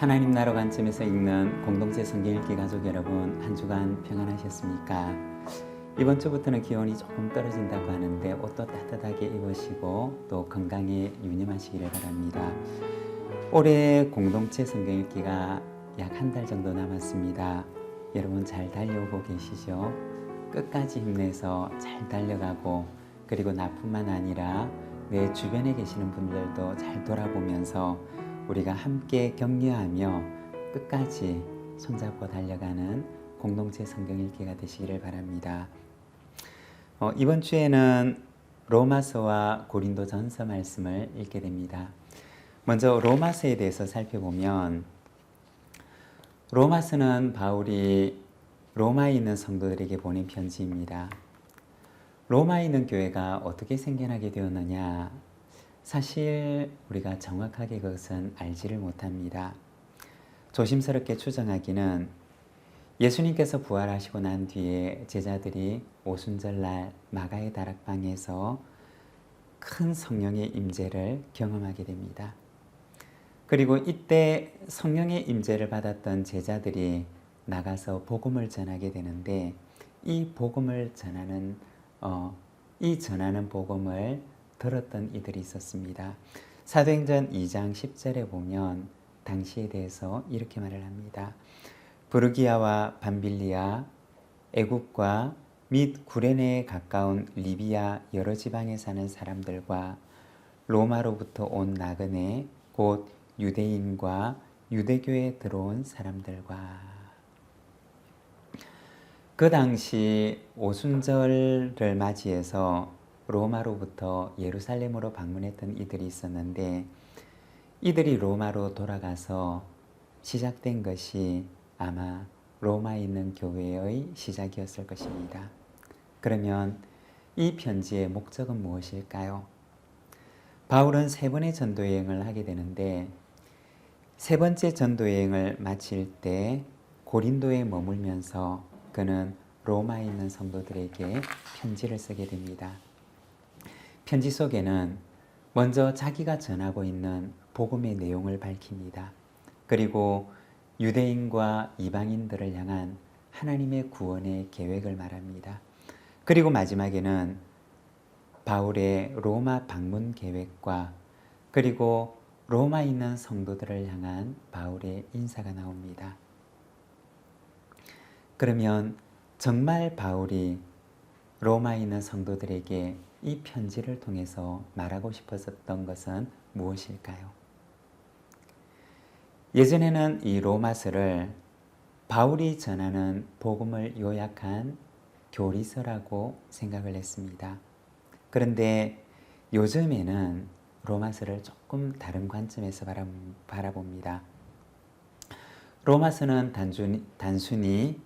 하나님 나라 관점에서 읽는 공동체 성경 읽기 가족 여러분, 한 주간 평안하셨습니까? 이번 주부터는 기온이 조금 떨어진다고 하는데 옷도 따뜻하게 입으시고 또 건강에 유념하시기를 바랍니다. 올해 공동체 성경 읽기가 약 한 달 정도 남았습니다. 여러분 잘 달려오고 계시죠? 끝까지 힘내서 잘 달려가고, 그리고 나뿐만 아니라 내 주변에 계시는 분들도 잘 돌아보면서 우리가 함께 격려하며 끝까지 손잡고 달려가는 공동체 성경 읽기가 되시기를 바랍니다. 이번 주에는 로마서와 고린도전서 말씀을 읽게 됩니다. 먼저 로마서에 대해서 살펴보면, 로마서는 바울이 로마에 있는 성도들에게 보낸 편지입니다. 로마에 있는 교회가 어떻게 생겨나게 되었느냐, 사실 우리가 정확하게 그것은 알지를 못합니다. 조심스럽게 추정하기는, 예수님께서 부활하시고 난 뒤에 제자들이 오순절날 마가의 다락방에서 큰 성령의 임재를 경험하게 됩니다. 그리고 이때 성령의 임재를 받았던 제자들이 나가서 복음을 전하게 되는데, 이 복음을 전하는 복음을 들었던 이들이 있었습니다. 사도행전 2장 10절에 보면 당시에 대해서 이렇게 말을 합니다. 부르기아와 밤빌리아, 애굽과 및 구레네에 가까운 리비아 여러 지방에 사는 사람들과 로마로부터 온 나그네 곧 유대인과 유대교에 들어온 사람들과. 그 당시 오순절을 맞이해서 로마로부터 예루살렘으로 방문했던 이들이 있었는데, 이들이 로마로 돌아가서 시작된 것이 아마 로마에 있는 교회의 시작이었을 것입니다. 그러면 이 편지의 목적은 무엇일까요? 바울은 세 번의 전도여행을 하게 되는데, 세 번째 전도여행을 마칠 때 고린도에 머물면서 그는 로마에 있는 성도들에게 편지를 쓰게 됩니다. 편지 속에는 먼저 자기가 전하고 있는 복음의 내용을 밝힙니다. 그리고 유대인과 이방인들을 향한 하나님의 구원의 계획을 말합니다. 그리고 마지막에는 바울의 로마 방문 계획과 그리고 로마에 있는 성도들을 향한 바울의 인사가 나옵니다. 그러면 정말 바울이 로마에 있는 성도들에게 이 편지를 통해서 말하고 싶었던 것은 무엇일까요? 예전에는 이 로마서를 바울이 전하는 복음을 요약한 교리서라고 생각을 했습니다. 그런데 요즘에는 로마서를 조금 다른 관점에서 바라봅니다. 로마서는 단순히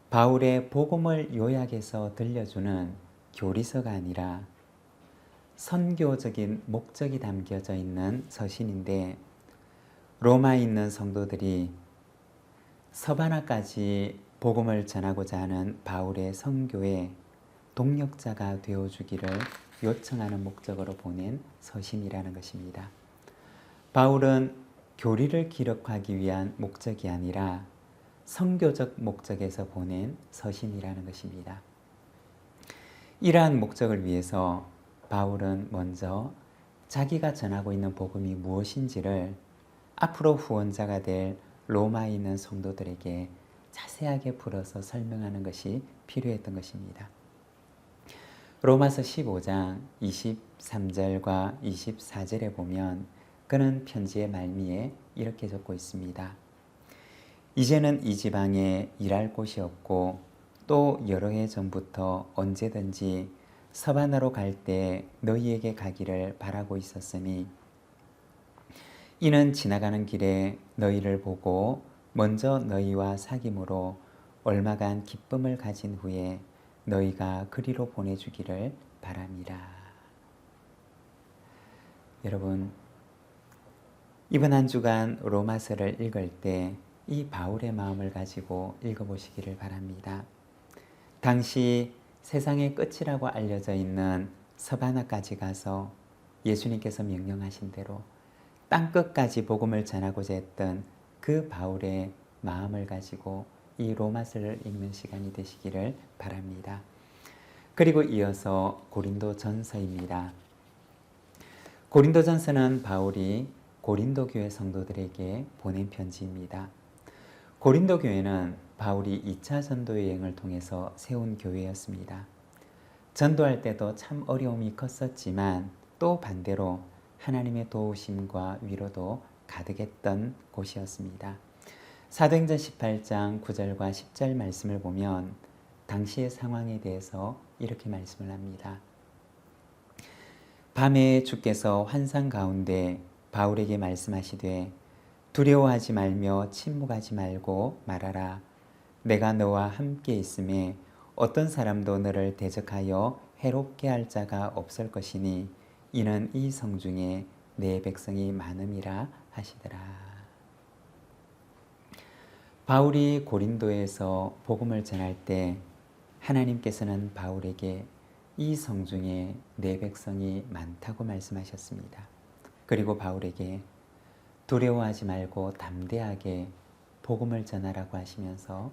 바울의 복음을 요약해서 들려주는 교리서가 아니라 선교적인 목적이 담겨져 있는 서신인데, 로마에 있는 성도들이 서바나까지 복음을 전하고자 하는 바울의 선교의 동력자가 되어주기를 요청하는 목적으로 보낸 서신이라는 것입니다. 바울은 교리를 기록하기 위한 목적이 아니라 선교적 목적에서 보낸 서신이라는 것입니다. 이러한 목적을 위해서 바울은 먼저 자기가 전하고 있는 복음이 무엇인지를 앞으로 후원자가 될 로마에 있는 성도들에게 자세하게 풀어서 설명하는 것이 필요했던 것입니다. 로마서 15장 23절과 24절에 보면 그는 편지의 말미에 이렇게 적고 있습니다. 이제는 이 지방에 일할 곳이 없고 또 여러 해 전부터 언제든지 서바나로 갈 때 너희에게 가기를 바라고 있었으니, 이는 지나가는 길에 너희를 보고 먼저 너희와 사귐으로 얼마간 기쁨을 가진 후에 너희가 그리로 보내주기를 바람이라. 여러분, 이번 한 주간 로마서를 읽을 때 이 바울의 마음을 가지고 읽어보시기를 바랍니다. 당시 세상의 끝이라고 알려져 있는 서바나까지 가서 예수님께서 명령하신 대로 땅끝까지 복음을 전하고자 했던 그 바울의 마음을 가지고 이 로마서를 읽는 시간이 되시기를 바랍니다. 그리고 이어서 고린도전서입니다. 고린도전서는 바울이 고린도 교회 성도들에게 보낸 편지입니다. 고린도 교회는 바울이 2차 전도 여행을 통해서 세운 교회였습니다. 전도할 때도 참 어려움이 컸었지만 또 반대로 하나님의 도우심과 위로도 가득했던 곳이었습니다. 사도행전 18장 9절과 10절 말씀을 보면 당시의 상황에 대해서 이렇게 말씀을 합니다. 밤에 주께서 환상 가운데 바울에게 말씀하시되 두려워하지 말며 침묵하지 말고 말하라. 내가 너와 함께 있음에 어떤 사람도 너를 대적하여 해롭게 할 자가 없을 것이니 이는 이 성중에 내 백성이 많음이라 하시더라. 바울이 고린도에서 복음을 전할 때 하나님께서는 바울에게 이 성중에 내 백성이 많다고 말씀하셨습니다. 그리고 바울에게 두려워하지 말고 담대하게 복음을 전하라고 하시면서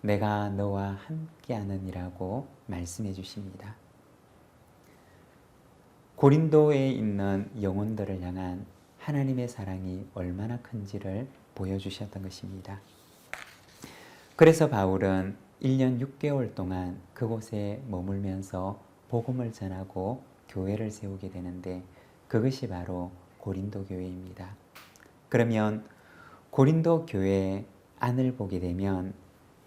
내가 너와 함께하느니라고 말씀해 주십니다. 고린도에 있는 영혼들을 향한 하나님의 사랑이 얼마나 큰지를 보여주셨던 것입니다. 그래서 바울은 1년 6개월 동안 그곳에 머물면서 복음을 전하고 교회를 세우게 되는데 그것이 바로 고린도 교회입니다. 그러면 고린도 교회 안을 보게 되면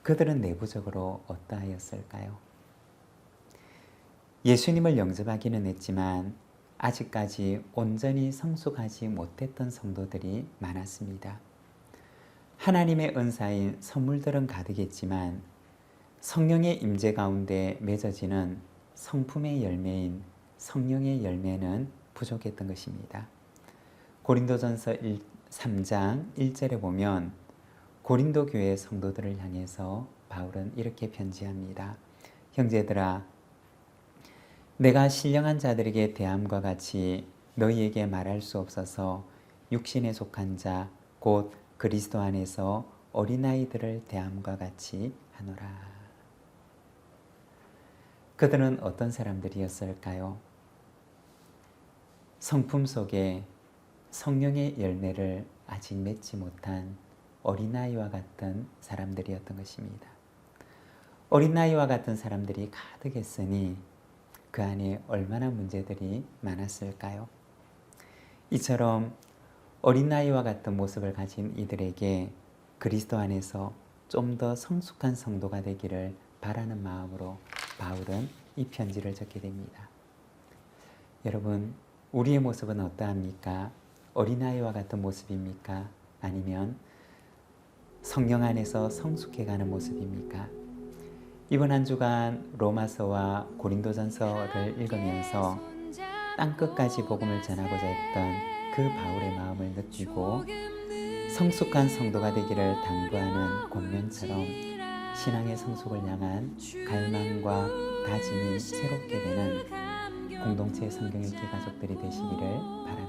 그들은 내부적으로 어떠하였을까요? 예수님을 영접하기는 했지만 아직까지 온전히 성숙하지 못했던 성도들이 많았습니다. 하나님의 은사인 선물들은 가득했지만 성령의 임재 가운데 맺어지는 성품의 열매인 성령의 열매는 부족했던 것입니다. 고린도전서 3장 1절에 보면 고린도 교회 성도들을 향해서 바울은 이렇게 편지합니다. 형제들아, 내가 신령한 자들에게 대함과 같이 너희에게 말할 수 없어서 육신에 속한 자 곧 그리스도 안에서 어린아이들을 대함과 같이 하노라. 그들은 어떤 사람들이었을까요? 성품 속에 성령의 열매를 아직 맺지 못한 어린아이와 같은 사람들이었던 것입니다. 어린아이와 같은 사람들이 가득했으니 그 안에 얼마나 문제들이 많았을까요? 이처럼 어린아이와 같은 모습을 가진 이들에게 그리스도 안에서 좀 더 성숙한 성도가 되기를 바라는 마음으로 바울은 이 편지를 적게 됩니다. 여러분, 우리의 모습은 어떠합니까? 어린아이와 같은 모습입니까? 아니면 성령 안에서 성숙해가는 모습입니까? 이번 한 주간 로마서와 고린도전서를 읽으면서 땅끝까지 복음을 전하고자 했던 그 바울의 마음을 느끼고 성숙한 성도가 되기를 당부하는 권면처럼 신앙의 성숙을 향한 갈망과 다짐이 새롭게 되는 공동체 성경 읽기 가족들이 되시기를 바랍니다.